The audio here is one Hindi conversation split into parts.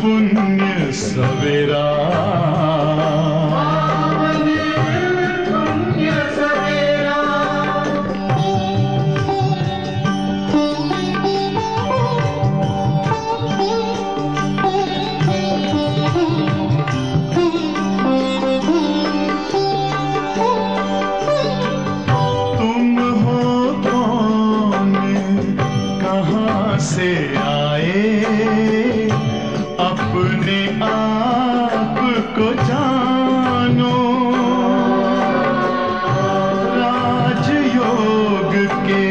पुण्य सवेरा, तुम हो कौन, कहाँ से आए, अपने आप को जानो, राजयोग के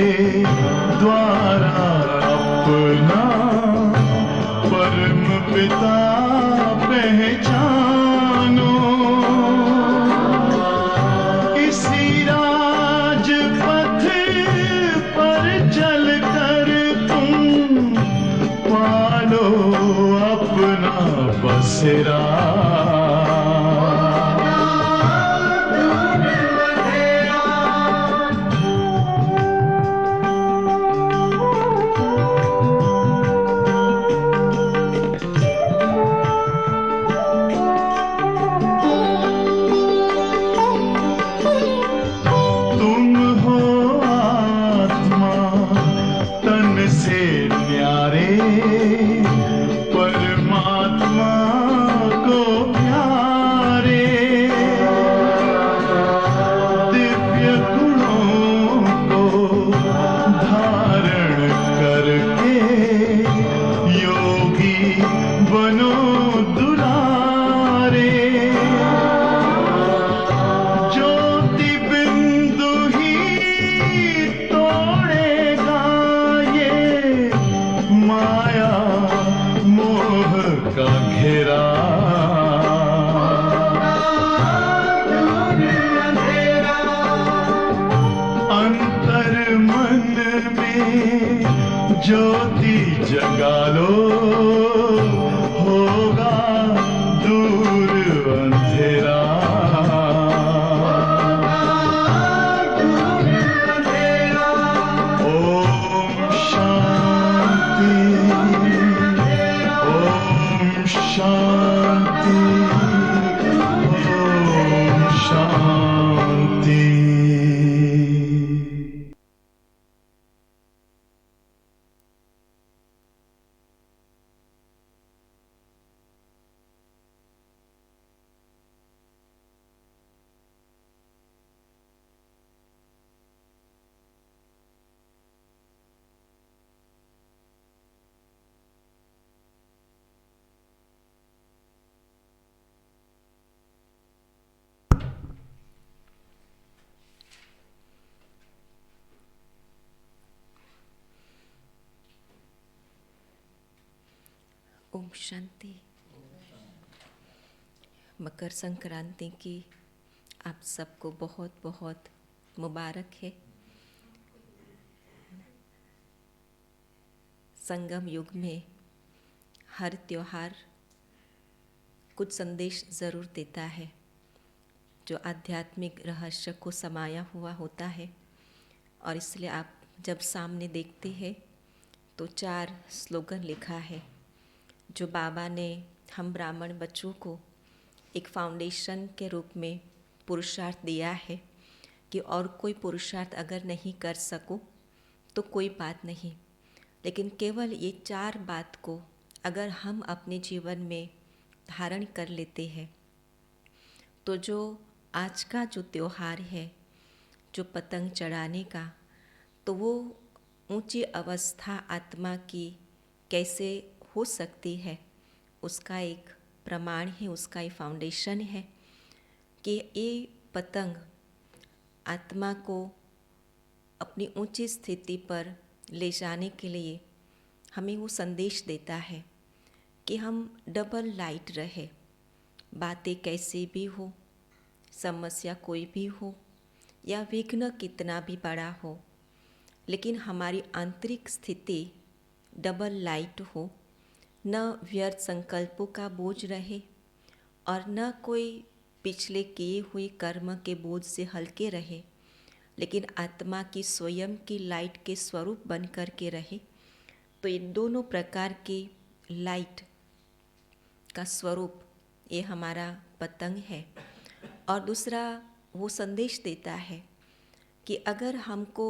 द्वारा अपना परम पिता पहचानो। इसी राजपथ पर चलकर तुम पालो अपना बसेरा। तुम हो आत्मा तन से न्यारे, परमात्मा को प्यारे, दिव्य गुणों को धारण करके योगी बनो दुलारे। ज्योति बिंदु ही तोड़ेगा ये माया मोह का घेरा। अंतर मन में ज्योति जगा लो, होगा दूर अंधेरा। ओम शांति, ओम शांति, ओम शांति। ओम शांति। मकर संक्रांति की आप सबको बहुत बहुत मुबारक है। संगम युग में हर त्योहार कुछ संदेश ज़रूर देता है जो आध्यात्मिक रहस्य को समाया हुआ होता है। और इसलिए आप जब सामने देखते हैं तो 4 स्लोगन लिखा है जो बाबा ने हम ब्राह्मण बच्चों को एक फाउंडेशन के रूप में पुरुषार्थ दिया है कि और कोई पुरुषार्थ अगर नहीं कर सकूं तो कोई बात नहीं, लेकिन केवल ये 4 बात को अगर हम अपने जीवन में धारण कर लेते हैं तो जो आज का जो त्योहार है, जो पतंग चढ़ाने का, तो वो ऊंची अवस्था आत्मा की कैसे हो सकती है उसका एक प्रमाण है, उसका एक फाउंडेशन है कि ये पतंग आत्मा को अपनी ऊंची स्थिति पर ले जाने के लिए हमें वो संदेश देता है कि हम डबल लाइट रहे। बातें कैसी भी हो, समस्या कोई भी हो या विघ्न कितना भी बड़ा हो, लेकिन हमारी आंतरिक स्थिति डबल लाइट हो, न व्यर्थ संकल्पों का बोझ रहे और न कोई पिछले किए हुए कर्म के बोझ से हल्के रहे, लेकिन आत्मा की स्वयं की लाइट के स्वरूप बन कर के रहे। तो इन दोनों प्रकार की लाइट का स्वरूप ये हमारा पतंग है। और दूसरा वो संदेश देता है कि अगर हमको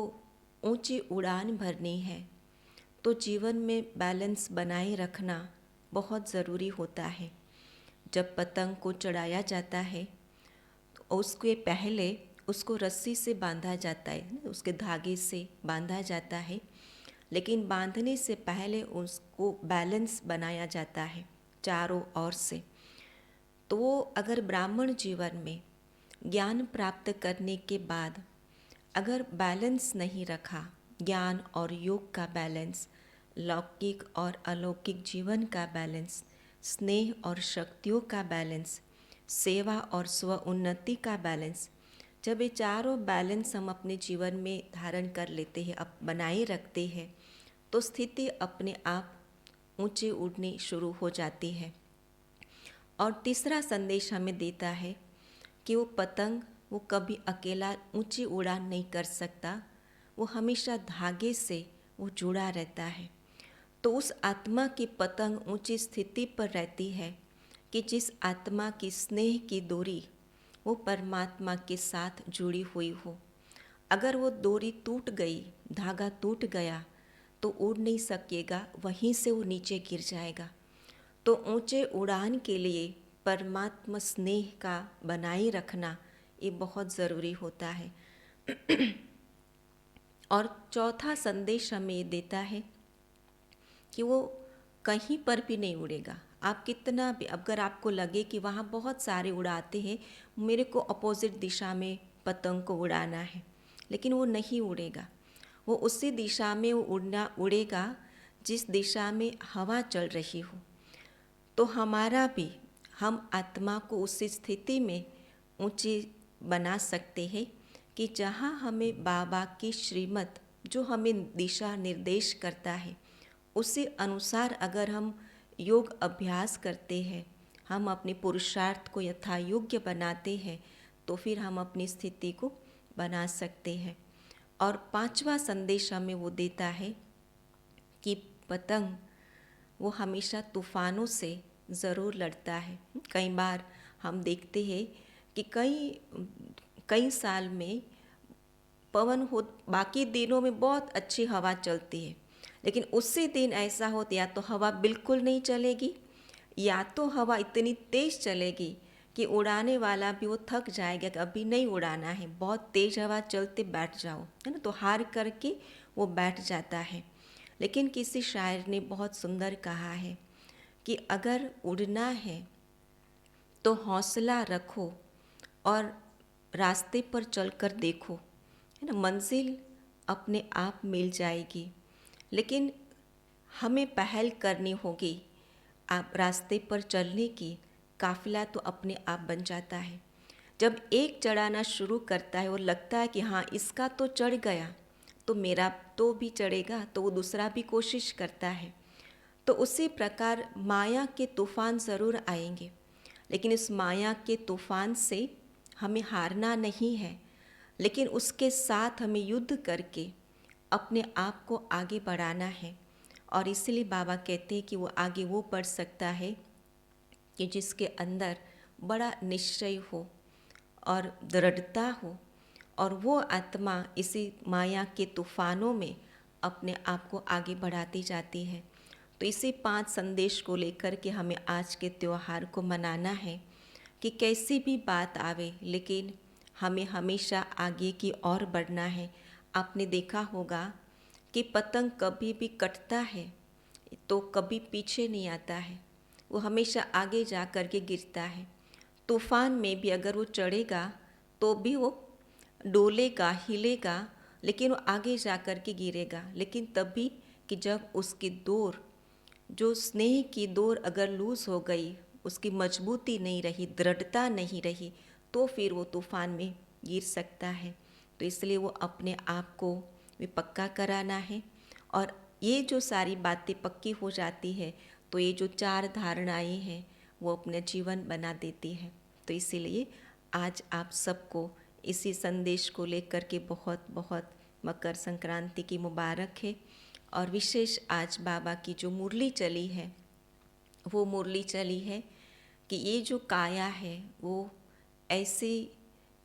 ऊंची उड़ान भरनी है तो जीवन में बैलेंस बनाए रखना बहुत ज़रूरी होता है। जब पतंग को चढ़ाया जाता है तो उसके पहले उसको रस्सी से बांधा जाता है, उसके धागे से बांधा जाता है, लेकिन बांधने से पहले उसको बैलेंस बनाया जाता है चारों ओर से। तो अगर ब्राह्मण जीवन में ज्ञान प्राप्त करने के बाद अगर बैलेंस नहीं रखा, ज्ञान और योग का बैलेंस, लौकिक और अलौकिक जीवन का बैलेंस, स्नेह और शक्तियों का बैलेंस, सेवा और स्व उन्नति का बैलेंस, जब ये चारों बैलेंस हम अपने जीवन में धारण कर लेते हैं, अब बनाए रखते हैं, तो स्थिति अपने आप ऊंचे उड़नी शुरू हो जाती है। और तीसरा संदेश हमें देता है कि वो पतंग वो कभी अकेला ऊंची उड़ान नहीं कर सकता, वो हमेशा धागे से वो जुड़ा रहता है। तो उस आत्मा की पतंग ऊंची स्थिति पर रहती है कि जिस आत्मा की स्नेह की डोरी वो परमात्मा के साथ जुड़ी हुई हो। अगर वो डोरी टूट गई, धागा टूट गया तो उड़ नहीं सकेगा, वहीं से वो नीचे गिर जाएगा। तो ऊंचे उड़ान के लिए परमात्मा स्नेह का बनाए रखना ये बहुत ज़रूरी होता है। और चौथा संदेश हमें ये देता है कि वो कहीं पर भी नहीं उड़ेगा। आप कितना भी, अगर आपको लगे कि वहाँ बहुत सारे उड़ाते हैं, मेरे को अपोजिट दिशा में पतंग को उड़ाना है, लेकिन वो नहीं उड़ेगा। वो उसी दिशा में वो उड़ेगा जिस दिशा में हवा चल रही हो। तो हमारा भी, हम आत्मा को उसी स्थिति में ऊंची बना सकते हैं कि जहाँ हमें बाबा की श्रीमत जो हमें दिशा निर्देश करता है उसी अनुसार अगर हम योग अभ्यास करते हैं, हम अपने पुरुषार्थ को यथा योग्य बनाते हैं, तो फिर हम अपनी स्थिति को बना सकते हैं। और पांचवा संदेश हमें वो देता है कि पतंग वो हमेशा तूफानों से ज़रूर लड़ता है। कई बार हम देखते हैं कि कई साल में पवन हो, बाकी दिनों में बहुत अच्छी हवा चलती है, लेकिन उसी दिन ऐसा हो या तो हवा बिल्कुल नहीं चलेगी या तो हवा इतनी तेज़ चलेगी कि उड़ाने वाला भी वो थक जाएगा कि अभी नहीं उड़ाना है, बहुत तेज़ हवा चलते बैठ जाओ, है ना, तो हार करके वो बैठ जाता है। लेकिन किसी शायर ने बहुत सुंदर कहा है कि अगर उड़ना है तो हौसला रखो और रास्ते पर चलकर देखो, है ना, मंजिल अपने आप मिल जाएगी। लेकिन हमें पहल करनी होगी आप रास्ते पर चलने की, काफिला तो अपने आप बन जाता है। जब एक चढ़ाना शुरू करता है और लगता है कि हाँ इसका तो चढ़ गया तो मेरा तो भी चढ़ेगा, तो वो दूसरा भी कोशिश करता है। तो उसी प्रकार माया के तूफान ज़रूर आएंगे, लेकिन इस माया के तूफान से हमें हारना नहीं है, लेकिन उसके साथ हमें युद्ध करके अपने आप को आगे बढ़ाना है। और इसलिए बाबा कहते हैं कि वो आगे वो बढ़ सकता है कि जिसके अंदर बड़ा निश्चय हो और दृढ़ता हो, और वो आत्मा इसी माया के तूफानों में अपने आप को आगे बढ़ाती जाती है। तो इसी 5 संदेश को लेकर के हमें आज के त्यौहार को मनाना है कि कैसी भी बात आवे, लेकिन हमें हमेशा आगे की ओर बढ़ना है। आपने देखा होगा कि पतंग कभी भी कटता है तो कभी पीछे नहीं आता है, वो हमेशा आगे जा कर के गिरता है। तूफान में भी अगर वो चढ़ेगा तो भी वो डोलेगा, हिलेगा, लेकिन वो आगे जा कर के गिरेगा। लेकिन तभी कि जब उसकी डोर, जो स्नेह की डोर अगर लूज़ हो गई, उसकी मजबूती नहीं रही, दृढ़ता नहीं रही, तो फिर वो तूफान में गिर सकता है। तो इसलिए वो अपने आप को भी पक्का कराना है। और ये जो सारी बातें पक्की हो जाती है तो ये जो 4 धारणाएं हैं वो अपने जीवन बना देती है। तो इसीलिए आज आप सबको इसी संदेश को लेकर के बहुत बहुत मकर संक्रांति की मुबारक है। और विशेष आज बाबा की जो मुरली चली है, वो मुरली चली है कि ये जो काया है वो ऐसी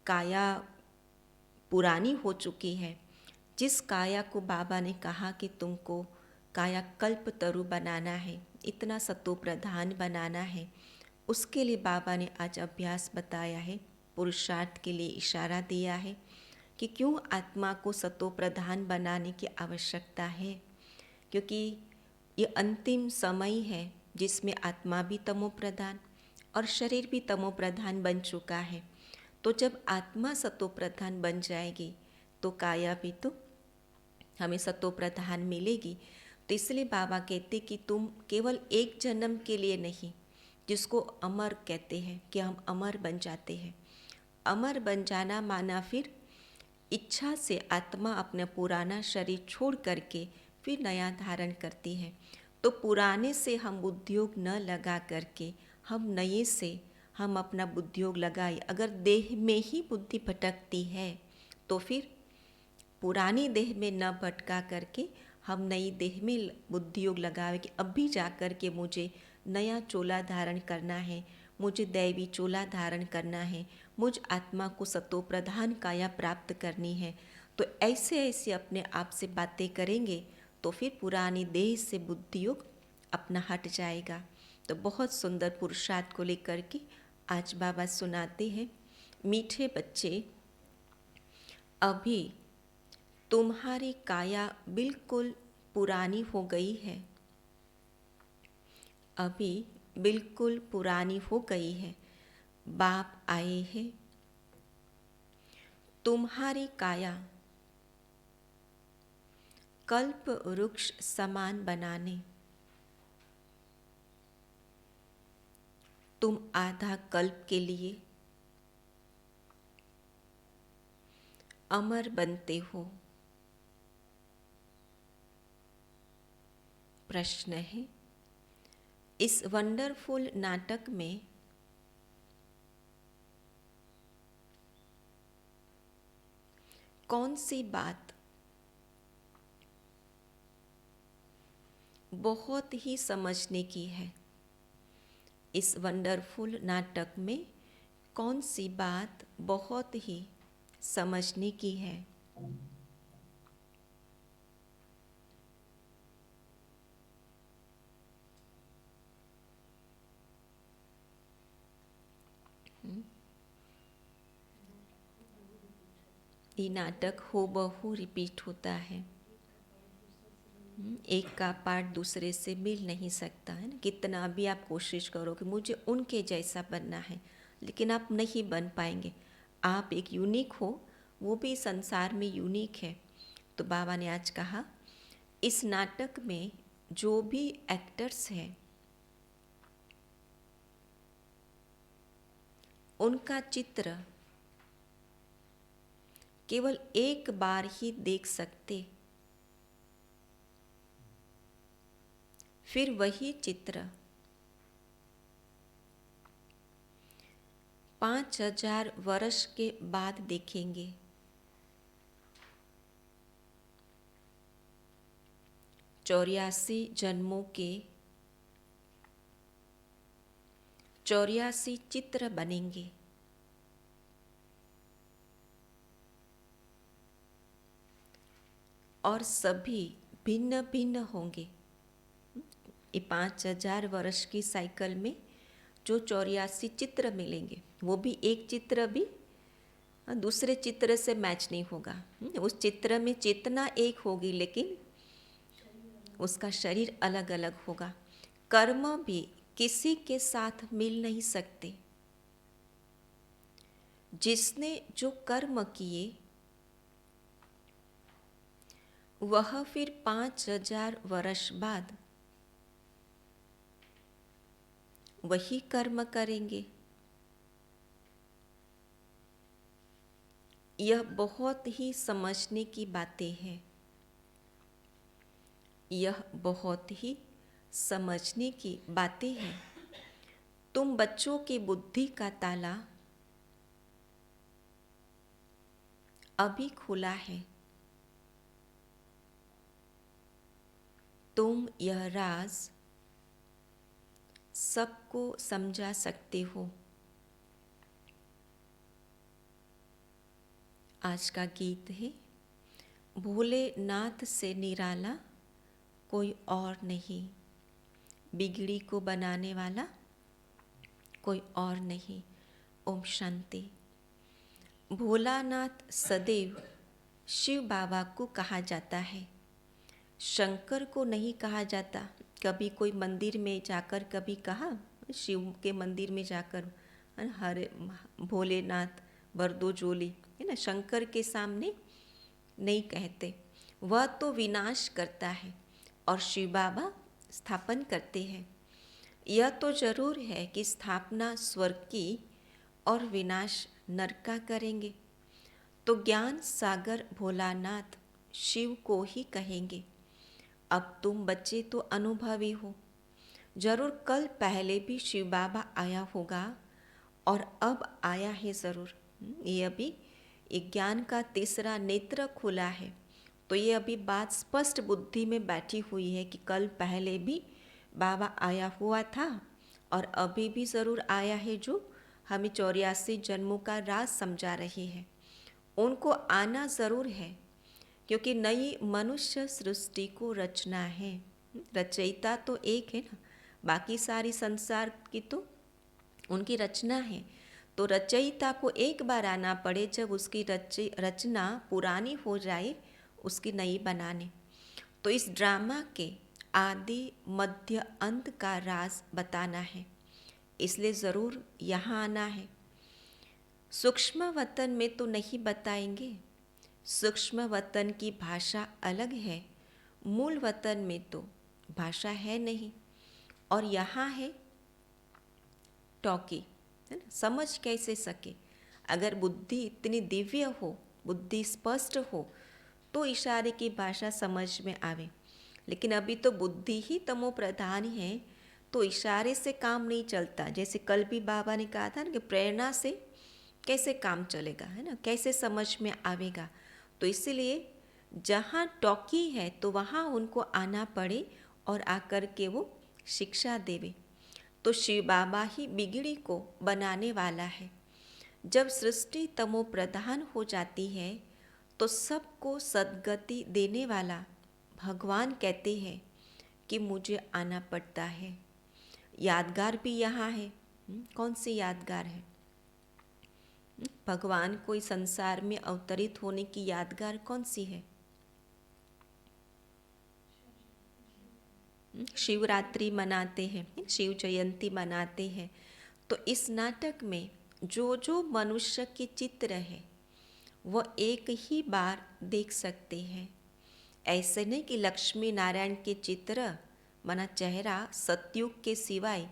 काया पुरानी हो चुकी है, जिस काया को बाबा ने कहा कि तुमको काया कल्प तरु बनाना है, इतना सतो प्रधान बनाना है, उसके लिए बाबा ने आज अभ्यास बताया है, पुरुषार्थ के लिए इशारा दिया है कि क्यों आत्मा को सतो प्रधान बनाने की आवश्यकता है, क्योंकि ये अंतिम समय है जिसमें आत्मा भी तमो प्रधान और शरीर भी तमो प्रधान बन चुका है। तो जब आत्मा सतो प्रधान बन जाएगी तो काया भी तो हमें सतो प्रधान मिलेगी। तो इसलिए बाबा कहते कि तुम केवल एक जन्म के लिए नहीं, जिसको अमर कहते हैं कि हम अमर बन जाते हैं। अमर बन जाना माना फिर इच्छा से आत्मा अपना पुराना शरीर छोड़ करके फिर नया धारण करती है। तो पुराने से हम उद्योग न लगा करके हम नए से हम अपना बुद्धियोग लगाए। अगर देह में ही बुद्धि भटकती है तो फिर पुरानी देह में न भटका करके हम नई देह में बुद्धियोग लगावे कि अभी जा कर के मुझे नया चोला धारण करना है, मुझे दैवी चोला धारण करना है, मुझ आत्मा को सतो प्रधान काया प्राप्त करनी है। तो ऐसे ऐसे अपने आप से बातें करेंगे तो फिर पुरानी देह से बुद्धियोग अपना हट जाएगा। तो बहुत सुंदर पुरुषार्थ को लेकर के आज बाबा सुनाते हैं, मीठे बच्चे, अभी तुम्हारी काया बिल्कुल पुरानी हो गई है, अभी बिल्कुल पुरानी हो गई है। बाप आए हैं तुम्हारी काया कल्प वृक्ष समान बनाने। तुम आधा कल्प के लिए अमर बनते हो। प्रश्न है, इस वंडरफुल नाटक में कौन सी बात बहुत ही समझने की है? इस वंडरफुल नाटक में कौन सी बात बहुत ही समझने की है? ये नाटक हो बहु रिपीट होता है। एक का पार्ट दूसरे से मिल नहीं सकता है ना। कितना भी आप कोशिश करो कि मुझे उनके जैसा बनना है, लेकिन आप नहीं बन पाएंगे। आप एक यूनिक हो, वो भी संसार में यूनिक है। तो बाबा ने आज कहा, इस नाटक में जो भी एक्टर्स हैं उनका चित्र केवल एक बार ही देख सकते, फिर वही चित्र 5000 वर्ष के बाद देखेंगे। चौरासी जन्मों के 84 चित्र बनेंगे। और सभी भिन्न भिन्न होंगे। ये 5000 वर्ष की साइकिल में जो 84 चित्र मिलेंगे, वो भी एक चित्र भी दूसरे चित्र से मैच नहीं होगा। उस चित्र में चेतना एक होगी, लेकिन उसका शरीर अलग अलग होगा। कर्म भी किसी के साथ मिल नहीं सकते। जिसने जो कर्म किए वह फिर 5000 वर्ष बाद वही कर्म करेंगे। यह बहुत ही समझने की बातें हैं। यह बहुत ही समझने की बातें हैं। तुम बच्चों की बुद्धि का ताला अभी खुला है। तुम यह राज सबको समझा सकते हो। आज का गीत है, भोलेनाथ से निराला कोई और नहीं, बिगड़ी को बनाने वाला कोई और नहीं। ओम शांति। भोलानाथ सदैव शिव बाबा को कहा जाता है, शंकर को नहीं कहा जाता। कभी कोई मंदिर में जाकर कभी कहा, शिव के मंदिर में जाकर हरे भोलेनाथ बरदो जोली, है ना, शंकर के सामने नहीं कहते। वह तो विनाश करता है और शिव बाबा स्थापन करते हैं। यह तो जरूर है कि स्थापना स्वर्ग की और विनाश नरक का करेंगे। तो ज्ञान सागर भोलानाथ शिव को ही कहेंगे। अब तुम बच्चे तो अनुभवी हो, जरूर कल पहले भी शिव बाबा आया होगा और अब आया है ज़रूर। ये अभी एक ज्ञान का तीसरा नेत्र खुला है, तो ये अभी बात स्पष्ट बुद्धि में बैठी हुई है कि कल पहले भी बाबा आया हुआ था और अभी भी ज़रूर आया है, जो हमें 84 जन्मों का राज समझा रही है। उनको आना ज़रूर है, क्योंकि नई मनुष्य सृष्टि को रचना है। रचयिता तो एक है ना, बाकी सारी संसार की तो उनकी रचना है। तो रचयिता को एक बार आना पड़े, जब उसकी रचना पुरानी हो जाए उसकी नई बनाने। तो इस ड्रामा के आदि मध्य अंत का राज बताना है, इसलिए ज़रूर यहाँ आना है। सूक्ष्म वतन में तो नहीं बताएंगे, सूक्ष्म वतन की भाषा अलग है, मूल वतन में तो भाषा है नहीं। और यहाँ है टॉकी, है ना, समझ कैसे सके। अगर बुद्धि इतनी दिव्य हो, बुद्धि स्पष्ट हो, तो इशारे की भाषा समझ में आवे। लेकिन अभी तो बुद्धि ही तमो प्रधान है, तो इशारे से काम नहीं चलता। जैसे कल भी बाबा ने कहा था ना कि प्रेरणा से कैसे काम चलेगा, है ना, कैसे समझ में आवेगा। तो इसीलिए जहाँ टॉकी है तो वहाँ उनको आना पड़े और आकर के वो शिक्षा देवे। तो शिव बाबा ही बिगड़ी को बनाने वाला है। जब सृष्टि तमो प्रधान हो जाती है तो सबको सद्गति देने वाला भगवान कहते हैं कि मुझे आना पड़ता है। यादगार भी यहाँ है। कौन सी यादगार है? भगवान को इस संसार में अवतरित होने की यादगार कौन सी है? शिवरात्रि मनाते हैं, शिव जयंती मनाते हैं। तो इस नाटक में जो जो मनुष्य के चित्र है वह एक ही बार देख सकते हैं। ऐसे नहीं कि लक्ष्मी नारायण के चित्र माना चेहरा सतयुग के सिवाय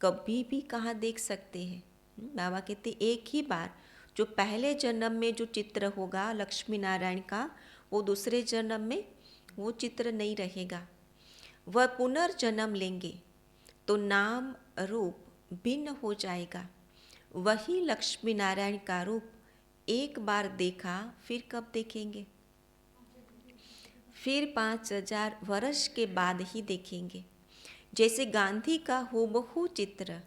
कभी भी कहाँ देख सकते हैं। बाबा कहते एक ही बार, जो पहले जन्म में जो चित्र होगा लक्ष्मी नारायण का, वो दूसरे जन्म में वो चित्र नहीं रहेगा। वह पुनर्जन्म लेंगे तो नाम रूप भिन्न हो जाएगा। वही लक्ष्मी नारायण का रूप एक बार देखा, फिर कब देखेंगे? फिर 5000 वर्ष के बाद ही देखेंगे। जैसे गांधी का हूबहू चित्र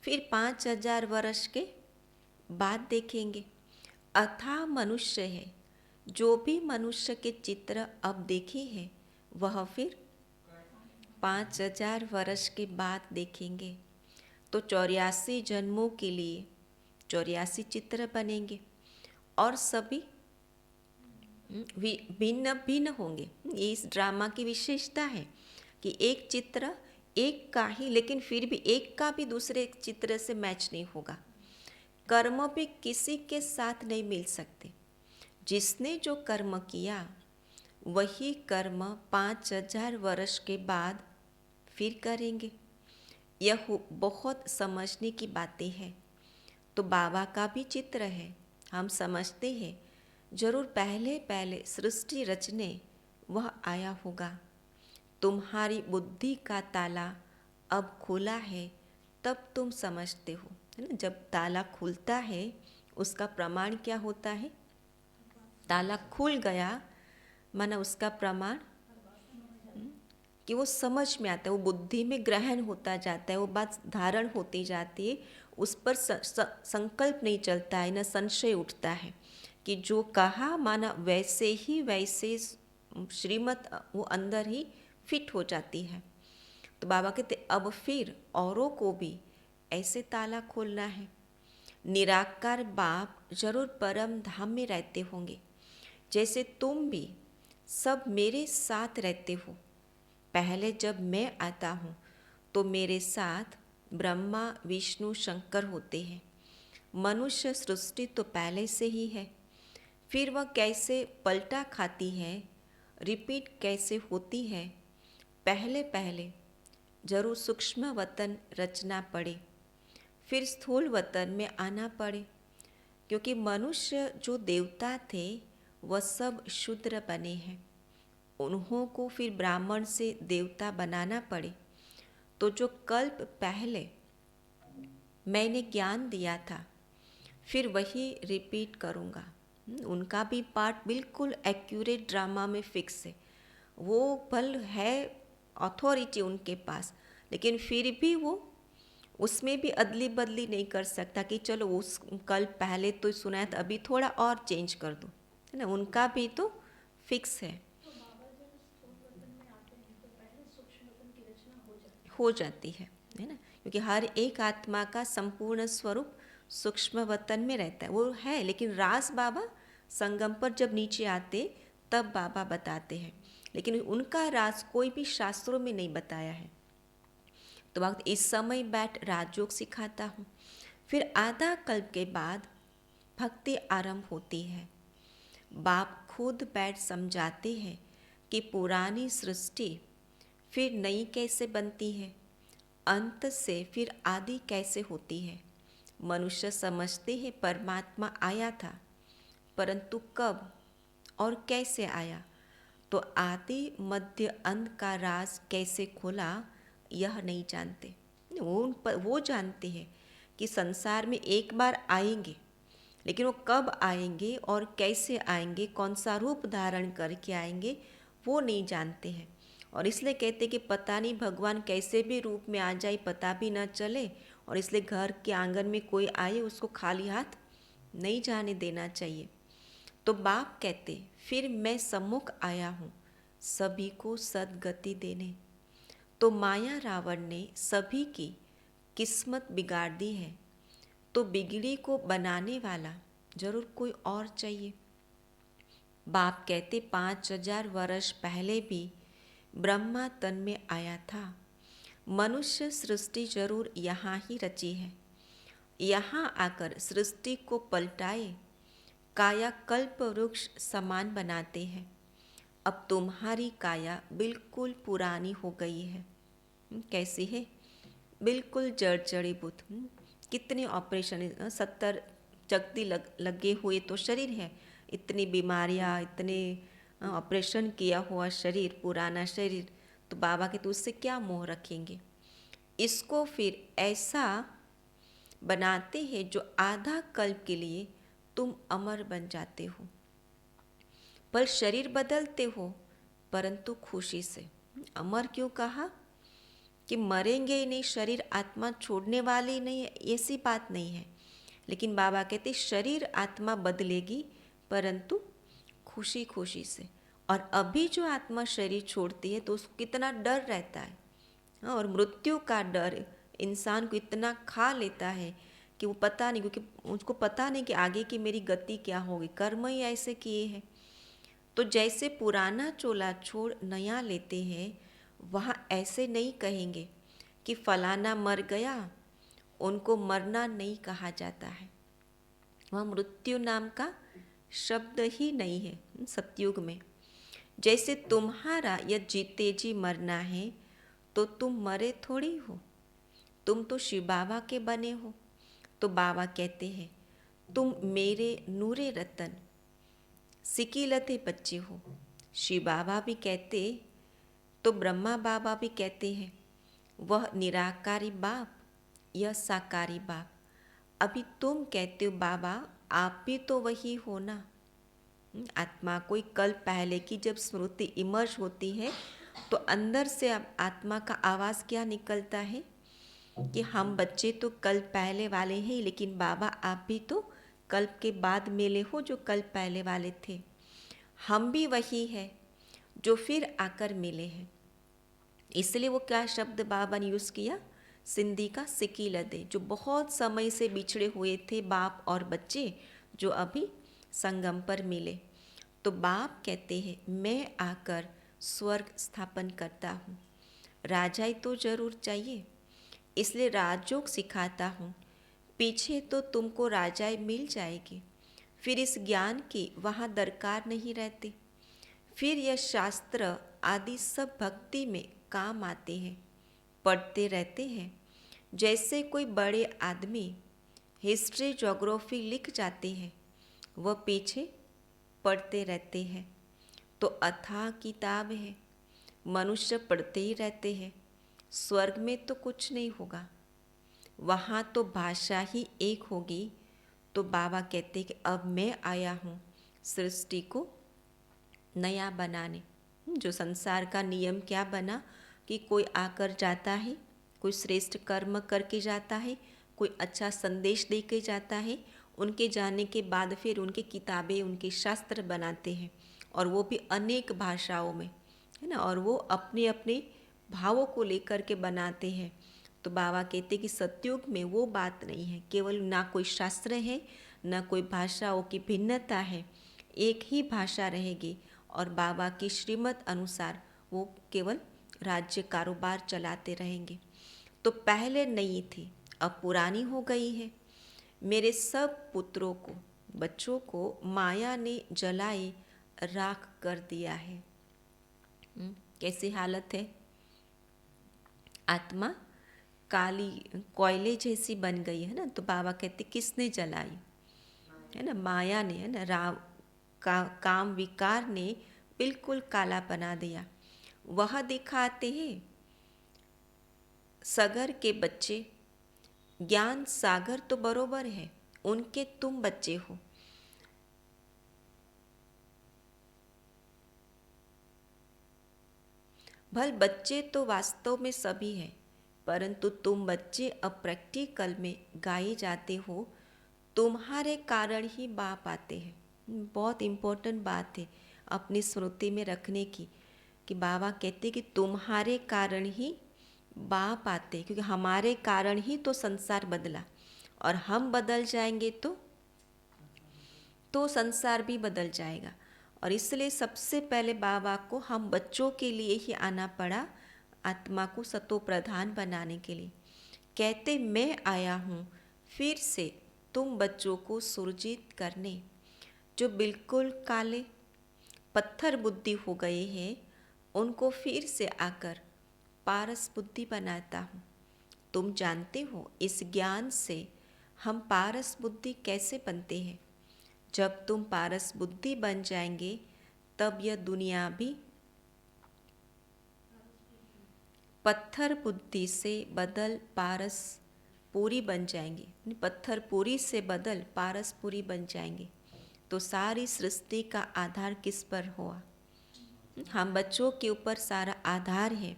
फिर 5000 वर्ष के बाद देखेंगे। अथाह मनुष्य है, जो भी मनुष्य के चित्र अब देखे हैं वह फिर 5000 वर्ष के बाद देखेंगे। तो 84 जन्मों के लिए 84 चित्र बनेंगे और सभी भिन्न भिन्न होंगे। ये इस ड्रामा की विशेषता है कि एक चित्र एक का ही, लेकिन फिर भी एक का भी दूसरे चित्र से मैच नहीं होगा। कर्म भी किसी के साथ नहीं मिल सकते। जिसने जो कर्म किया वही कर्म 5000 वर्ष के बाद फिर करेंगे। यह बहुत समझने की बातें हैं। तो बाबा का भी चित्र है, हम समझते हैं जरूर पहले पहले सृष्टि रचने वह आया होगा। तुम्हारी बुद्धि का ताला अब खुला है, तब तुम समझते हो, है ना। जब ताला खुलता है उसका प्रमाण क्या होता है? ताला खुल गया माना उसका प्रमाण कि वो समझ में आता है, वो बुद्धि में ग्रहण होता जाता है, वो बात धारण होती जाती है, उस पर संकल्प नहीं चलता है, न संशय उठता है कि जो कहा माना वैसे ही वैसे श्रीमत वो अंदर ही फिट हो जाती है। तो बाबा कहते अब फिर औरों को भी ऐसे ताला खोलना है। निराकार बाप जरूर परम धाम में रहते होंगे, जैसे तुम भी सब मेरे साथ रहते हो। पहले जब मैं आता हूँ तो मेरे साथ ब्रह्मा विष्णु शंकर होते हैं। मनुष्य सृष्टि तो पहले से ही है, फिर वह कैसे पलटा खाती है, रिपीट कैसे होती है। पहले पहले जरूर सूक्ष्म वतन रचना पड़े, फिर स्थूल वतन में आना पड़े, क्योंकि मनुष्य जो देवता थे वह सब शूद्र बने हैं। उन्हों को फिर ब्राह्मण से देवता बनाना पड़े। तो जो कल्प पहले मैंने ज्ञान दिया था फिर वही रिपीट करूँगा। उनका भी पार्ट बिल्कुल एक्यूरेट ड्रामा में फिक्स है। वो बल है, अथॉरिटी उनके पास, लेकिन फिर भी वो उसमें भी अदली बदली नहीं कर सकता कि चलो उस कल पहले तो सुना है तो अभी थोड़ा और चेंज कर दो, है ना। उनका भी तो फिक्स है। हो जाती है ना, क्योंकि हर एक आत्मा का संपूर्ण स्वरूप सूक्ष्म वतन में रहता है, वो है। लेकिन रास बाबा संगम पर जब नीचे आते तब बाबा बताते हैं, लेकिन उनका राज कोई भी शास्त्रों में नहीं बताया है। तो वक्त इस समय बैठ राजयोग सिखाता हूँ, फिर आधा कल्प के बाद भक्ति आरंभ होती है। बाप खुद बैठ समझाते हैं कि पुरानी सृष्टि फिर नई कैसे बनती है, अंत से फिर आदि कैसे होती है। मनुष्य समझते हैं परमात्मा आया था, परंतु कब और कैसे आया, तो आदि मध्य अंत का राज कैसे खोला यह नहीं जानते। वो जानते हैं कि संसार में एक बार आएंगे, लेकिन वो कब आएंगे और कैसे आएंगे, कौन सा रूप धारण करके आएंगे, वो नहीं जानते हैं। और इसलिए कहते कि पता नहीं भगवान कैसे भी रूप में आ जाए, पता भी न चले, और इसलिए घर के आंगन में कोई आए उसको खाली हाथ नहीं जाने देना चाहिए। तो बाप कहते फिर मैं सम्मुख आया हूँ सभी को सद्गति देने। तो माया रावण ने सभी की किस्मत बिगाड़ दी है, तो बिगड़ी को बनाने वाला जरूर कोई और चाहिए। बाप कहते 5000 वर्ष पहले भी ब्रह्मा तन में आया था। मनुष्य सृष्टि जरूर यहाँ ही रची है, यहाँ आकर सृष्टि को पलटाए काया कल्प वृक्ष समान बनाते हैं। अब तुम्हारी काया बिल्कुल पुरानी हो गई है। कैसी है? बिल्कुल जड़जड़ीभूत। कितने ऑपरेशन, 70 चकती लगे हुए तो शरीर है, इतनी बीमारियाँ, इतने ऑपरेशन किया हुआ शरीर, पुराना शरीर। तो बाबा के तो उससे क्या मोह रखेंगे। इसको फिर ऐसा बनाते हैं जो आधा कल्प के लिए तुम अमर बन जाते हो। पर शरीर बदलते हो परंतु खुशी से। अमर क्यों कहा? कि मरेंगे ही नहीं, शरीर आत्मा छोड़ने वाली नहीं है, ऐसी बात नहीं है। लेकिन बाबा कहते शरीर आत्मा बदलेगी परंतु खुशी खुशी से। और अभी जो आत्मा शरीर छोड़ती है तो उसको कितना डर रहता है, और मृत्यु का डर इंसान को इतना खा लेता है कि वो पता नहीं, क्योंकि उसको पता नहीं कि आगे की मेरी गति क्या होगी, कर्म ही ऐसे किए हैं। तो जैसे पुराना चोला छोड़ नया लेते हैं, वहाँ ऐसे नहीं कहेंगे कि फलाना मर गया, उनको मरना नहीं कहा जाता है। वह मृत्यु नाम का शब्द ही नहीं है सतयुग में। जैसे तुम्हारा यह जीते जी मरना है तो तुम मरे थोड़ी हो, तुम तो शिव बाबा के बने हो। तो बाबा कहते हैं तुम मेरे नूरे रतन सिकीलते बच्चे हो। शिव बाबा भी कहते, तो ब्रह्मा बाबा भी कहते हैं वह निराकारी बाप, यह साकारी बाप। अभी तुम कहते हो बाबा आप भी तो वही हो ना। आत्मा कोई कल पहले की जब स्मृति इमर्ज होती है तो अंदर से अब आत्मा का आवाज़ क्या निकलता है कि हम बच्चे तो कल पहले वाले हैं, लेकिन बाबा आप भी तो कल्प के बाद मिले हो जो कल पहले वाले थे। हम भी वही है जो फिर आकर मिले हैं। इसलिए वो क्या शब्द बाबा ने यूज़ किया, सिंधी का सिकी लदे, जो बहुत समय से बिछड़े हुए थे बाप और बच्चे, जो अभी संगम पर मिले। तो बाप कहते हैं मैं आकर स्वर्ग स्थापन करता हूँ। राजाई तो जरूर चाहिए, इसलिए राजयोग सिखाता हूँ। पीछे तो तुमको राजाई मिल जाएगी, फिर इस ज्ञान की वहाँ दरकार नहीं रहती। फिर यह शास्त्र आदि सब भक्ति में काम आते हैं, पढ़ते रहते हैं। जैसे कोई बड़े आदमी हिस्ट्री ज्योग्राफी लिख जाते हैं, वह पीछे पढ़ते रहते हैं। तो अथाह किताब है, मनुष्य पढ़ते ही रहते हैं। स्वर्ग में तो कुछ नहीं होगा, वहाँ तो भाषा ही एक होगी। तो बाबा कहते कि अब मैं आया हूँ सृष्टि को नया बनाने। जो संसार का नियम क्या बना कि कोई आकर जाता है, कोई श्रेष्ठ कर्म करके जाता है, कोई अच्छा संदेश दे के जाता है, उनके जाने के बाद फिर उनकी किताबें, उनके शास्त्र बनाते हैं, और वो भी अनेक भाषाओं में, है ना, और वो अपने अपने भावों को लेकर के बनाते हैं। तो बाबा कहते कि सतयुग में वो बात नहीं है, केवल ना कोई शास्त्र है, ना कोई भाषाओं की भिन्नता है, एक ही भाषा रहेगी, और बाबा की श्रीमत अनुसार वो केवल राज्य कारोबार चलाते रहेंगे। तो पहले नई थी, अब पुरानी हो गई है। मेरे सब पुत्रों को, बच्चों को माया ने जलाए राख कर दिया है। कैसी हालत है? आत्मा काली कोयले जैसी बन गई है ना। तो बाबा कहते किसने जलाई? है ना, माया ने, है ना, काम विकार ने बिल्कुल काला बना दिया। वह दिखाते हैं सगर के बच्चे, ज्ञान सागर तो बरोबर है, उनके तुम बच्चे हो। भल बच्चे तो वास्तव में सभी हैं, परंतु तुम बच्चे अब प्रैक्टिकल में गाए जाते हो, तुम्हारे कारण ही बाप आते हैं। बहुत इम्पोर्टेंट बात है अपनी स्मृति में रखने की, कि बाबा कहते कि तुम्हारे कारण ही बाप आते, क्योंकि हमारे कारण ही तो संसार बदला, और हम बदल जाएंगे तो संसार भी बदल जाएगा। और इसलिए सबसे पहले बाबा को हम बच्चों के लिए ही आना पड़ा, आत्मा को सतो प्रधान बनाने के लिए। कहते मैं आया हूँ फिर से तुम बच्चों को सुरजित करने, जो बिल्कुल काले पत्थर बुद्धि हो गए हैं, उनको फिर से आकर पारस बुद्धि बनाता हूँ। तुम जानते हो इस ज्ञान से हम पारस बुद्धि कैसे बनते हैं। जब तुम पारस बुद्धि बन जाएंगे, तब यह दुनिया भी पत्थर बुद्धि से बदल पारस पूरी बन जाएंगे। पत्थर पूरी से बदल पारस पूरी बन जाएंगे। तो सारी सृष्टि का आधार किस पर हुआ? हम बच्चों के ऊपर सारा आधार है।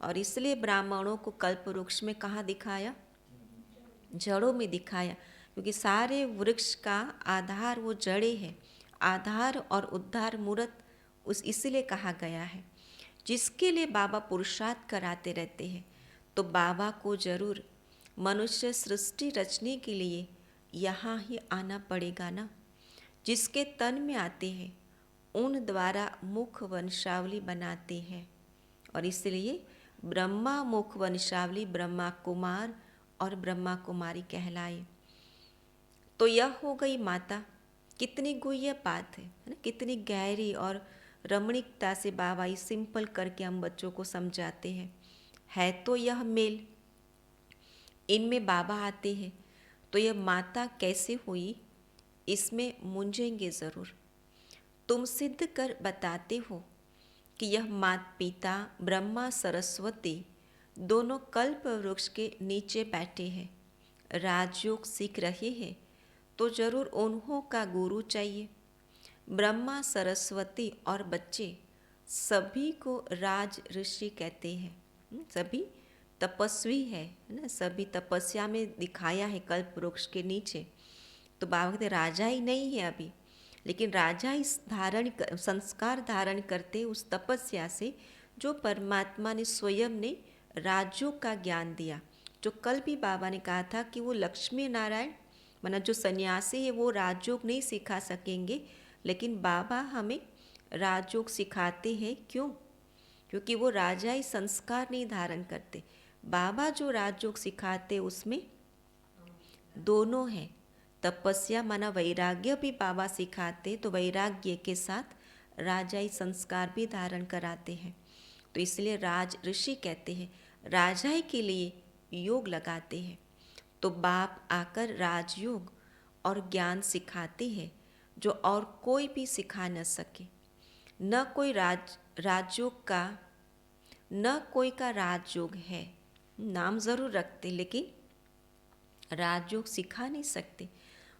और इसलिए ब्राह्मणों को कल्प वृक्ष में कहाँ दिखाया? जड़ों में दिखाया, क्योंकि सारे वृक्ष का आधार वो जड़ें हैं। आधार और उद्धार मूर्त उस इसलिए कहा गया है, जिसके लिए बाबा पुरुषार्थ कराते रहते हैं। तो बाबा को जरूर मनुष्य सृष्टि रचने के लिए यहाँ ही आना पड़ेगा ना। जिसके तन में आते हैं उन द्वारा मुख वंशावली बनाते हैं, और इसलिए ब्रह्मा मुख वंशावली ब्रह्मा कुमार और ब्रह्मा कुमारी कहलाए। तो यह हो गई माता। कितनी गुह्य बात है ना, कितनी गहरी और रमणीकता से बाबा इस सिंपल करके हम बच्चों को समझाते हैं। है तो यह मेल, इनमें बाबा आते हैं। तो यह माता कैसे हुई, इसमें मूंझेंगे ज़रूर। तुम सिद्ध कर बताते हो कि यह माता पिता ब्रह्मा सरस्वती दोनों कल्प वृक्ष के नीचे बैठे हैं, राजयोग सीख रहे हैं, तो जरूर उन्हों का गुरु चाहिए। ब्रह्मा सरस्वती और बच्चे सभी को राज ऋषि कहते हैं। सभी तपस्वी है ना, सभी तपस्या में दिखाया है कल्प वृक्ष के नीचे। तो बाबा कहते राजा ही नहीं है अभी, लेकिन राजा इस संस्कार धारण करते उस तपस्या से जो परमात्मा ने स्वयं ने राजयोग का ज्ञान दिया। जो कल भी बाबा ने कहा था कि वो लक्ष्मी नारायण मतलब जो सन्यासी है वो राजयोग नहीं सिखा सकेंगे, लेकिन बाबा हमें राजयोग सिखाते हैं। क्यों? क्योंकि वो राजा ही संस्कार नहीं धारण करते। बाबा जो राजयोग सिखाते उसमें दोनों हैं। तपस्या माना वैराग्य भी बाबा सिखाते, तो वैराग्य के साथ राजाई संस्कार भी धारण कराते हैं। तो इसलिए राज ऋषि कहते हैं, राजाई के लिए योग लगाते हैं। तो बाप आकर राजयोग और ज्ञान सिखाते हैं जो और कोई भी सिखा न सके। न कोई राजयोग का न कोई का राजयोग है, नाम ज़रूर रखते लेकिन राजयोग सिखा नहीं सकते।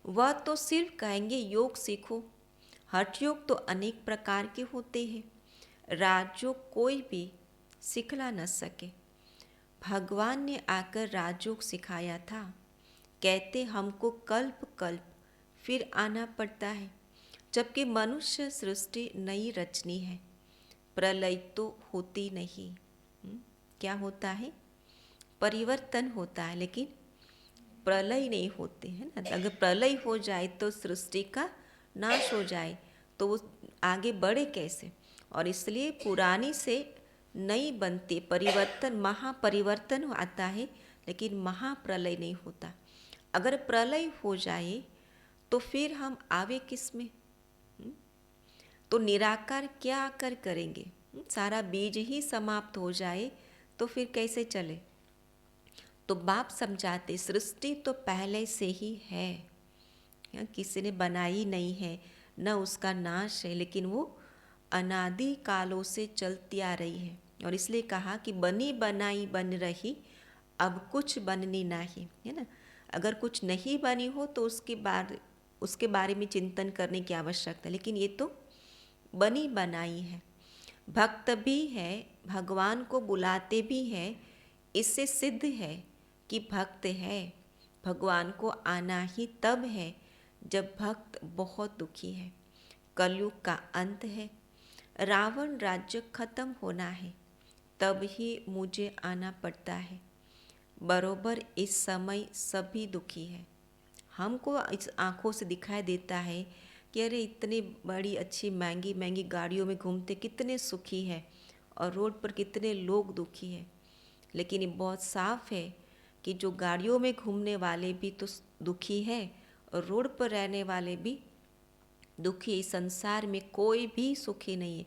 वह तो सिर्फ कहेंगे योग सीखो। हठ योग तो अनेक प्रकार के होते हैं, राजयोग कोई भी सिखला न सके। भगवान ने आकर राजयोग सिखाया था। कहते हमको कल्प कल्प फिर आना पड़ता है, जबकि मनुष्य सृष्टि नई रचनी है। प्रलय तो होती नहीं। क्या होता है? परिवर्तन होता है, लेकिन प्रलय नहीं होते हैं ना। अगर प्रलय हो जाए तो सृष्टि का नाश हो जाए तो वो आगे बढ़े कैसे? और इसलिए पुरानी से नई बनती, परिवर्तन महापरिवर्तन आता है, लेकिन महाप्रलय नहीं होता। अगर प्रलय हो जाए तो फिर हम आवे किस में? तो निराकार क्या आकर करेंगे? सारा बीज ही समाप्त हो जाए तो फिर कैसे चले? तो बाप समझाते सृष्टि तो पहले से ही है, किसी ने बनाई नहीं है, न उसका नाश है, लेकिन वो अनादि कालों से चलती आ रही है। और इसलिए कहा कि बनी बनाई बन रही, अब कुछ बननी नहीं, है ना। अगर कुछ नहीं बनी हो तो उसके बारे में चिंतन करने की आवश्यकता है, लेकिन ये तो बनी बनाई है। भक्त भी है, भगवान को बुलाते भी हैं, इससे सिद्ध है कि भक्त है। भगवान को आना ही तब है जब भक्त बहुत दुखी है। कलयुग का अंत है, रावण राज्य खत्म होना है, तब ही मुझे आना पड़ता है। बरोबर इस समय सभी दुखी है। हमको इस आँखों से दिखाई देता है कि अरे इतनी बड़ी अच्छी महंगी महंगी गाड़ियों में घूमते कितने सुखी है, और रोड पर कितने लोग दुखी है। लेकिन ये बहुत साफ है कि जो गाड़ियों में घूमने वाले भी तो दुखी है और रोड पर रहने वाले भी दुखी। इस संसार में कोई भी सुखी नहीं है।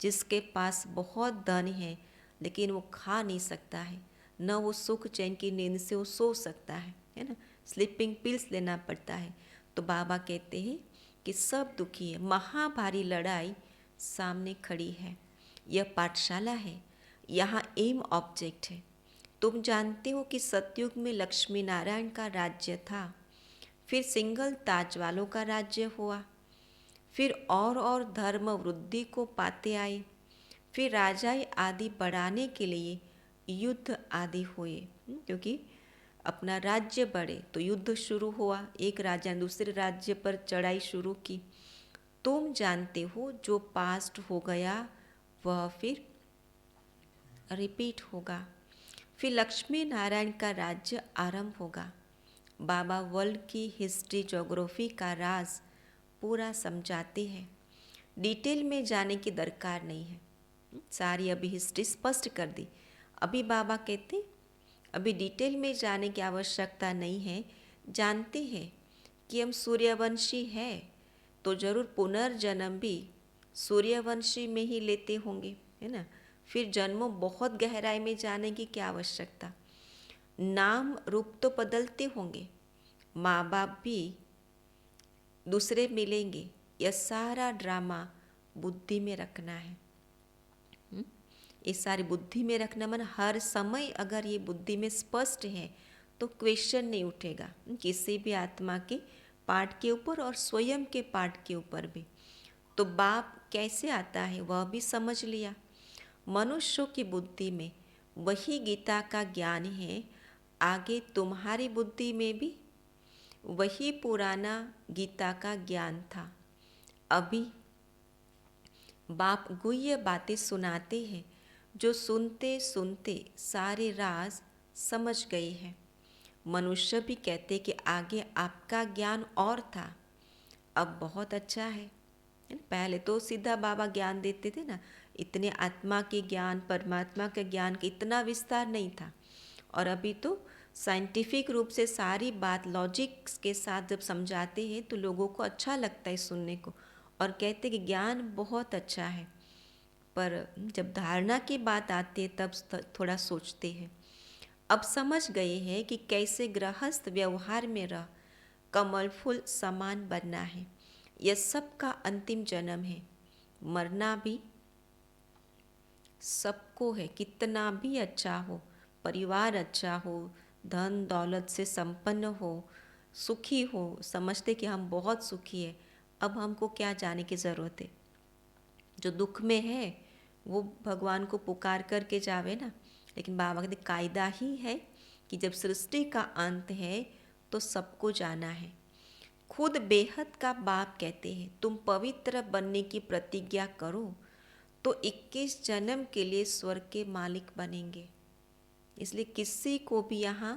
जिसके पास बहुत धन है लेकिन वो खा नहीं सकता है, न वो सुख चैन की नींद से वो सो सकता है ना। स्लीपिंग पिल्स लेना पड़ता है। तो बाबा कहते हैं कि सब दुखी है। महाभारी लड़ाई सामने खड़ी है। यह पाठशाला है, यहाँ एम ऑब्जेक्ट है। तुम जानते हो कि सतयुग में लक्ष्मी नारायण का राज्य था, फिर सिंगल ताज वालों का राज्य हुआ, फिर और धर्म वृद्धि को पाते आए, फिर राजाई आदि बढ़ाने के लिए युद्ध आदि हुए। क्योंकि अपना राज्य बढ़े तो युद्ध शुरू हुआ, एक राजा ने दूसरे राज्य पर चढ़ाई शुरू की। तुम जानते हो जो पास्ट हो गया वह फिर रिपीट होगा। फिर लक्ष्मी नारायण का राज्य आरंभ होगा। बाबा वर्ल्ड की हिस्ट्री ज्योग्राफी का राज पूरा समझाते हैं। डिटेल में जाने की दरकार नहीं है, सारी अभी हिस्ट्री स्पष्ट कर दी। अभी बाबा कहते अभी डिटेल में जाने की आवश्यकता नहीं है। जानते हैं कि हम सूर्यवंशी हैं तो जरूर पुनर्जन्म भी सूर्यवंशी में ही लेते होंगे, है ना। फिर जन्मों बहुत गहराई में जाने की क्या आवश्यकता। नाम रूप तो बदलते होंगे, माँ बाप भी दूसरे मिलेंगे। यह सारा ड्रामा बुद्धि में रखना है। ये सारी बुद्धि में रखना मन हर समय अगर ये बुद्धि में स्पष्ट है तो क्वेश्चन नहीं उठेगा किसी भी आत्मा के पाठ के ऊपर और स्वयं के पाठ के ऊपर भी। तो बाप कैसे आता है वह भी समझ लिया। मनुष्यों की बुद्धि में वही गीता का ज्ञान है, आगे तुम्हारी बुद्धि में भी वही पुराना गीता का ज्ञान था। अभी बाप गुह्य बातें सुनाते हैं जो सुनते सुनते सारे राज समझ गए हैं। मनुष्य भी कहते कि आगे आपका ज्ञान और था, अब बहुत अच्छा है। पहले तो सीधा बाबा ज्ञान देते थे ना, इतने आत्मा के ज्ञान, परमात्मा के ज्ञान का इतना विस्तार नहीं था। और अभी तो साइंटिफिक रूप से सारी बात लॉजिक्स के साथ जब समझाते हैं तो लोगों को अच्छा लगता है सुनने को, और कहते कि ज्ञान बहुत अच्छा है। पर जब धारणा की बात आती है तब थोड़ा सोचते हैं। अब समझ गए हैं कि कैसे गृहस्थ व्यवहार में रह कमल फूल समान बनना है। यह सबका अंतिम जन्म है। मरना भी सबको है, कितना भी अच्छा हो, परिवार अच्छा हो, धन दौलत से संपन्न हो, सुखी हो, समझते कि हम बहुत सुखी है। अब हमको क्या जाने की ज़रूरत है। जो दुख में है वो भगवान को पुकार करके जावे ना। लेकिन बाबा कहते कायदा ही है कि जब सृष्टि का अंत है तो सबको जाना है। खुद बेहद का बाप कहते हैं तुम पवित्र बनने की प्रतिज्ञा करो तो 21 जन्म के लिए स्वर्ग के मालिक बनेंगे। इसलिए किसी को भी यहाँ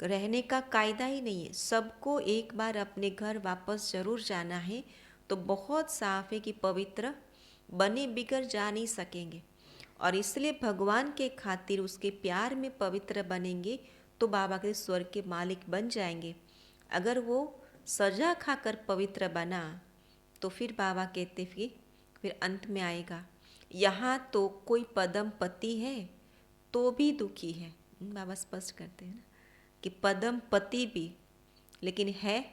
रहने का कायदा ही नहीं है। सबको एक बार अपने घर वापस जरूर जाना है। तो बहुत साफ है कि पवित्र बने बिगड़ जा नहीं सकेंगे, और इसलिए भगवान के खातिर उसके प्यार में पवित्र बनेंगे तो बाबा के स्वर्ग के मालिक बन जाएंगे। अगर वो सजा खाकर पवित्र बना तो फिर बाबा कहते फिर अंत में आएगा, यहाँ तो कोई पदम पति है तो भी दुखी है। बाबा स्पष्ट करते हैं ना कि पदम पति भी, लेकिन है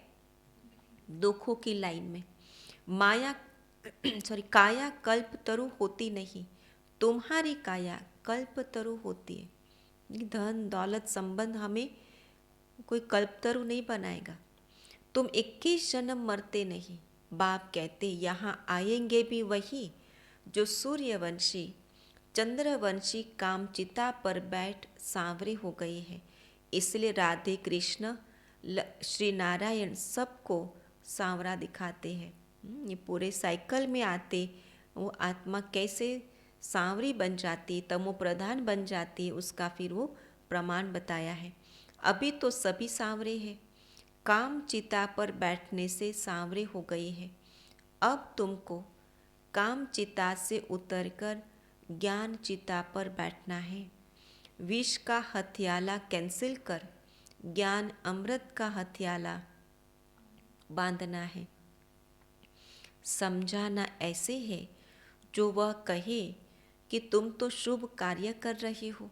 दुखों की लाइन में। माया काया कल्प तरु होती नहीं, तुम्हारी काया कल्प तरु होती है। धन दौलत संबंध हमें कोई कल्पतरु नहीं बनाएगा। तुम 21 जन्म मरते नहीं। बाप कहते यहाँ आएंगे भी वही जो सूर्यवंशी चंद्रवंशी कामचिता पर बैठ सांवरे हो गए हैं। इसलिए राधे कृष्ण श्री नारायण सबको सांवरा दिखाते हैं। ये पूरे साइकिल में आते वो आत्मा कैसे सांवरी बन जाती, तमो प्रधान बन जाती है, उसका फिर वो प्रमाण बताया है। अभी तो सभी सांवरे हैं, काम चिता पर बैठने से सांवरे हो गए हैं। अब तुमको काम चिता से उतरकर ज्ञान चिता पर बैठना है। विष का हथियाला कैंसिल कर ज्ञान अमृत का हथियाला बांधना है। समझाना ऐसे है जो वह कहे कि तुम तो शुभ कार्य कर रहे हो।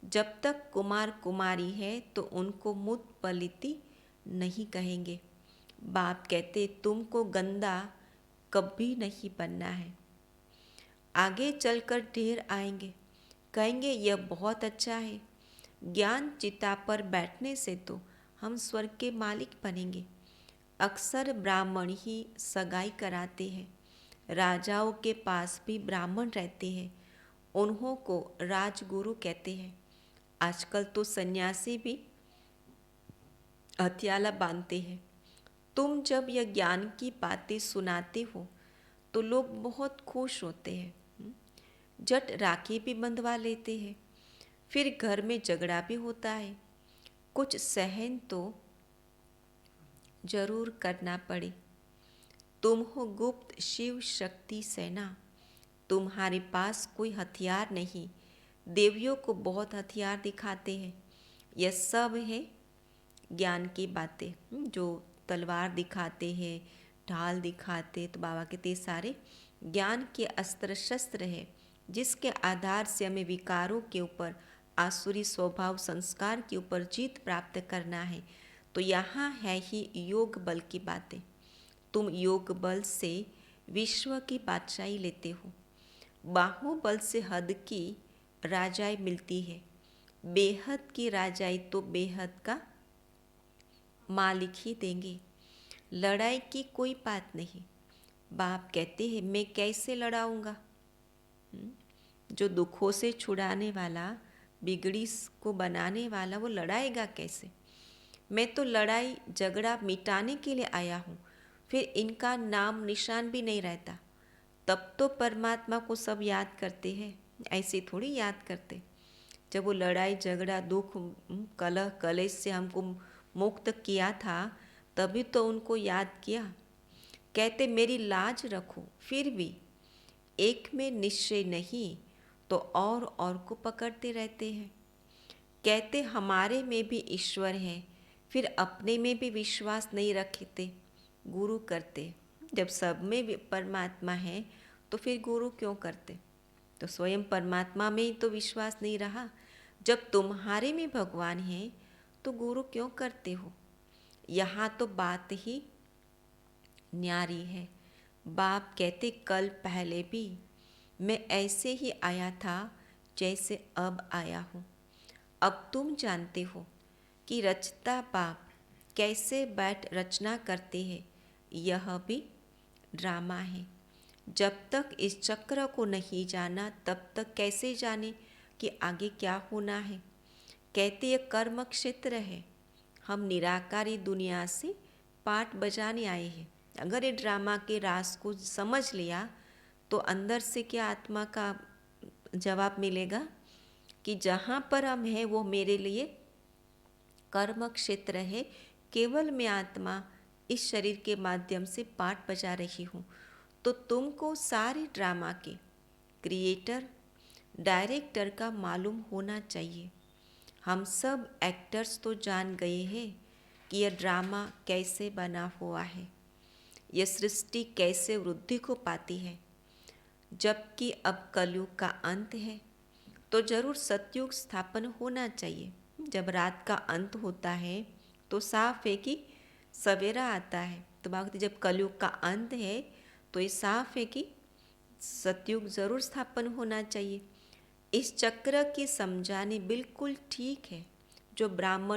जब तक कुमार कुमारी है तो उनको मुत पलिती नहीं कहेंगे। बाप कहते तुमको गंदा कभी नहीं बनना है। आगे चलकर ढेर आएंगे, कहेंगे यह बहुत अच्छा है। ज्ञान चिता पर बैठने से तो हम स्वर्ग के मालिक बनेंगे। अक्सर ब्राह्मण ही सगाई कराते हैं। राजाओं के पास भी ब्राह्मण रहते हैं, उन्हों को राजगुरु कहते हैं। आजकल तो सन्यासी भी हथियाला बांधते हैं। तुम जब यह ज्ञान की बातें सुनाते हो तो लोग बहुत खुश होते हैं, झट राखी भी बंधवा लेते हैं। फिर घर में झगड़ा भी होता है। कुछ सहन तो जरूर करना पड़े। तुम हो गुप्त शिव शक्ति सेना, तुम्हारे पास कोई हथियार नहीं। देवियों को बहुत हथियार दिखाते हैं। यह सब है ज्ञान की बातें, जो तलवार दिखाते हैं, ढाल दिखाते, तो बाबा के ते सारे ज्ञान के अस्त्र शस्त्र है, जिसके आधार से हमें विकारों के ऊपर, आसुरी स्वभाव संस्कार के ऊपर जीत प्राप्त करना है। तो यहाँ है ही योग बल की बातें। तुम योग बल से विश्व की बादशाही लेते हो। बाहुबल से हद की राजाई मिलती है। बेहद की राजाई तो बेहद का मालिक ही देंगे। लड़ाई की कोई बात नहीं। बाप कहते हैं मैं कैसे लड़ाऊंगा? जो दुखों से छुड़ाने वाला, बिगड़ी को बनाने वाला, वो लड़ाएगा कैसे? मैं तो लड़ाई झगड़ा मिटाने के लिए आया हूँ, फिर इनका नाम निशान भी नहीं रहता। तब तो परमात्मा को सब याद करते हैं, ऐसे थोड़ी याद करते। जब वो लड़ाई झगड़ा दुख कलह कलेश से हमको मुक्त किया था, तभी तो उनको याद किया। कहते मेरी लाज रखो, फिर भी एक में निश्चय नहीं तो और को पकड़ते रहते हैं। कहते हमारे में भी ईश्वर है, फिर अपने में भी विश्वास नहीं रखते, गुरु करते। जब सब में भी परमात्मा है तो फिर गुरु क्यों करते? तो स्वयं परमात्मा में ही तो विश्वास नहीं रहा। जब तुम्हारे में भगवान है तो गुरु क्यों करते हो? यहाँ तो बात ही न्यारी है। बाप कहते कल पहले भी मैं ऐसे ही आया था जैसे अब आया हूँ। अब तुम जानते हो कि रचता बाप कैसे बैठ रचना करते हैं, यह भी ड्रामा है। जब तक इस चक्र को नहीं जाना तब तक कैसे जाने कि आगे क्या होना है। कहते ये कर्म क्षेत्र है, हम निराकारी दुनिया से पाठ बजाने आए हैं। अगर ये ड्रामा के राज को समझ लिया तो अंदर से क्या आत्मा का जवाब मिलेगा कि जहाँ पर हम हैं वो मेरे लिए कर्म क्षेत्र है। केवल मैं आत्मा इस शरीर के माध्यम से पाठ बजा रही हूँ। तो तुमको सारे ड्रामा के क्रिएटर डायरेक्टर का मालूम होना चाहिए। हम सब एक्टर्स तो जान गए हैं कि यह ड्रामा कैसे बना हुआ है, यह सृष्टि कैसे वृद्धि को पाती है। जबकि अब कलयुग का अंत है तो जरूर सतयुग स्थापन होना चाहिए। जब रात का अंत होता है तो साफ है कि सवेरा आता है। तो बात जब कलयुग का अंत है तो ये साफ है कि सतयुग जरूर स्थापन होना चाहिए। इस चक्र की समझाने बिल्कुल ठीक है। जो ब्राह्मण